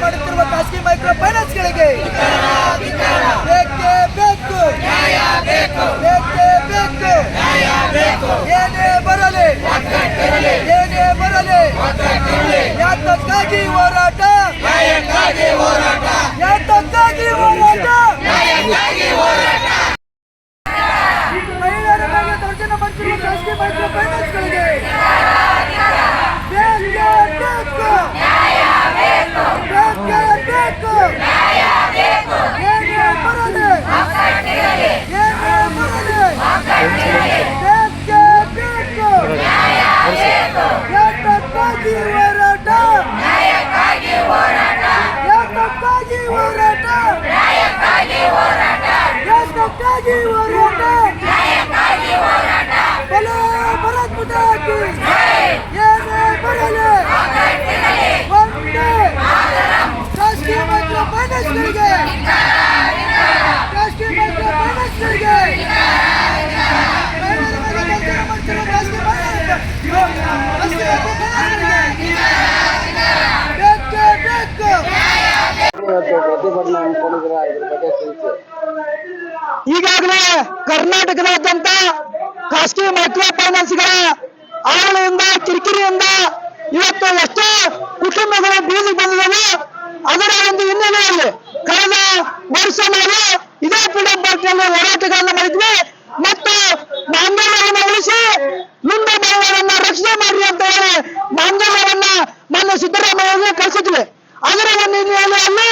ಮಾಡುತ್ತಿರುವ ಖಾಸಗಿ ಮೈಕ್ರೋ ಫೈನಾನ್ಸ್ಗಳಿಗೆ ಬೇಕೇ ಬೇಕು, ಬೇಕೇ ಬೇಕು. ಏನೇ ಬರಲಿ ಯಾತಕ್ಕಾಗಿ ಹೋರಾಟ, ಯಾತಕ್ಕಾಗಿ ಹೋರಾಟ. ಮಹಿಳೆಯರ ಮೇಲೆ ದೌರ್ಜನ್ಯ ಮಾಡ್ತಿರುವ ಖಾಸಗಿ ಮೈಕ್ರೋ ಫೈನಾನ್ಸ್ಗಳಿಗೆ ಬೇಕೇ ಬೇಕು, ಬೇಕೇ ಬೇಕು. ಏನೇ ಬರಲಿ ಬೇಕೇ ಬೇಕು. ಯಾತಕ್ಕಾಗಿ ಹೋರಾಟ, ಯಾತಕ್ಕಾಗಿ ಹೋರಾಟ, ಯಾತಕ್ಕಾಗಿ ಹೋರಾಟ. ಬಲೋ ಭರತ್ ಮಾತಾ ಕಿ ಏನೇ ಬರಲಿ ಒಂದೇ ಖಾಸಗಿ ಮೈಕ್ರೋ ಫೈನಾನ್ಸ್ಗಳಿಗೆ, ಖಾಸಗಿ ಮೈಕ್ರೋ ಫೈನಾನ್ಸ್ಗಳಿಗೆ ಈಗಾಗಲೇ ಕರ್ನಾಟಕದಾದ್ಯಂತ ಖಾಸಗಿ ಮೈಕ್ರೋ ಫೈನಾನ್ಸ್ಗಳ ಆವರಣೆಯಿಂದ ಕಿರಿಕಿರಿಯಿಂದ ಇವತ್ತು ಎಷ್ಟೋ ಕುಟುಂಬಗಳು ಬೀದಿಗೆ ಬಂದಿದ್ದಾವೆ. ಅದರ ಒಂದು ಹಿನ್ನೆಲೆಯಲ್ಲಿ ಕಳೆದ ವರ್ಷ ನಾವು ಇದೇ ಫ್ರೀಡಂ ಪಾರ್ಕ್ನಲ್ಲಿ ಹೋರಾಟಗಳನ್ನು ಮಾಡಿದ್ವಿ ಮತ್ತು ಮಾಂಗಲ್ಯವನ್ನು ಉಳಿಸಿ ಮುಂದೆ ಬರುವವರನ್ನ ರಕ್ಷಣೆ ಮಾಡ್ರಿ ಅಂತ ಹೇಳಿ ಮಾಂಗಲ್ಯವನ್ನ ಮಾನ್ಯ ಸಿದ್ದರಾಮಯ್ಯ ಕಳಿಸಿದ್ವಿ. ಅದರ ಒಂದು ಹಿನ್ನೆಲೆಯಲ್ಲಿ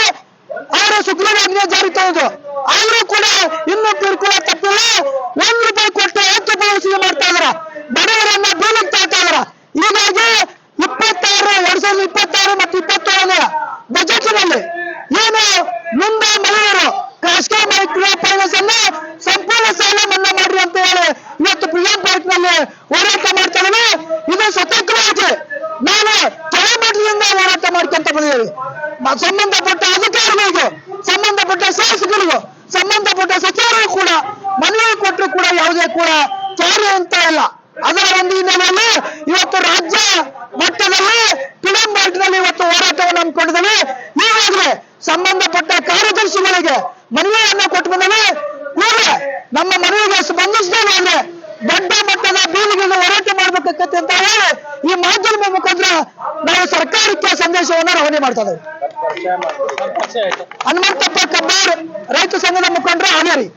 ಅವರು ಸುಗ್ರೀವಾಜ್ಞೆ ಜಾರಿ ತಂದ್ರು. ಆದರೂ ಕೂಡ ಇನ್ನೂ ಕಿರುಕುಳ ತಪ್ಪಿಲ್ಲ. ₹1 ಕೊಟ್ಟು 10 ರೂಪಾಯಿ ವಸೂಲಿ ಮಾಡ್ತಾ ಇದಾರ, ಬಡವರನ್ನ ಬೀಳಿಗೆ ತಾಳ್ತಾ ಇದಾರ. ಹೀಗಾಗಿ 2026 ಮತ್ತು 2027 ಬಜೆಟ್ನಲ್ಲಿ ಏನು ಮುಂದೆ ಮಹಿಳೆಯರು ಖಾಸಗಿ ಮೈಕ್ರೋ ಫೈನಾನ್ಸ್ ಅನ್ನ ಸಂಪೂರ್ಣ ಸಾಲ ಮನ್ನಾ ಮಾಡ್ರಿ ಅಂತ ಹೇಳಿ ಇವತ್ತು ಫ್ರೀಡಂ ಪಾರ್ಕ್ ನಲ್ಲಿ ಹೋರಾಟ ಮಾಡ್ತಾ ಇದ್ದೀವಿ. ಇದು ಸ್ವತಂತ್ರವಾಗಿ ನಾವು ತಳಮಟ್ಟದಿಂದ ಹೋರಾಟ ಮಾಡ್ಕೊಂತ ಬಂದಿದ್ದೀವಿ. ಸಂಬಂಧಪಟ್ಟ ಅಧಿಕಾರಿಗಳಿಗೂ, ಸಂಬಂಧಪಟ್ಟ ಶಾಸಕರಿಗೂ, ಸಂಬಂಧಪಟ್ಟ ಸಚಿವರಿಗೂ ಕೂಡ ಮನವಿ ಕೊಟ್ಟರು ಕೂಡ ಯಾವುದೇ ಕೂಡ ಕಾರ್ಯ ಅಂತ ಇಲ್ಲ. ಅದರ ಒಂದು ಹಿನ್ನೆಲೆಯಲ್ಲಿ ಇವತ್ತು ರಾಜ್ಯ ಮಟ್ಟದಲ್ಲಿ ಫ್ರೀಡಂ ಪಾರ್ಕ್ನಲ್ಲಿ ಇವತ್ತು ಹೋರಾಟವನ್ನು ಹಮ್ಮಿಕೊಂಡಿದ್ದೇವೆ. ಈಗಾಗಲೇ ಸಂಬಂಧಪಟ್ಟ ಕಾರ್ಯದರ್ಶಿಗಳಿಗೆ ಮನವಿಯನ್ನ ಕೊಟ್ಟು ಬಂದರೆ ಕೂಡಲೇ ನಮ್ಮ ಮನವಿಗೆ ಸ್ಪಂದಿಸದೇ ಹೋದ್ರೆ ದೊಡ್ಡ ಮಟ್ಟದ ಬೀದಿಗೆ ಹೋರಾಟ ಮಾಡ್ಬೇಕಾಗತ್ತೆ ಅಂತ ಹೇಳಿ ಈ ಮಾಧ್ಯಮ ಮುಖಾಂತರ ನಾವು ಸರ್ಕಾರಕ್ಕೆ ಸಂದೇಶವನ್ನು ರವಾನೆ ಮಾಡ್ತಾ ಇದ್ದೇವೆ. ಹನುಮಂತಪ್ಪ ಕಬ್ಬಾರ್, ರೈತ ಸಂಘದ ಮುಖಂಡರು ಹಾವೇರಿ.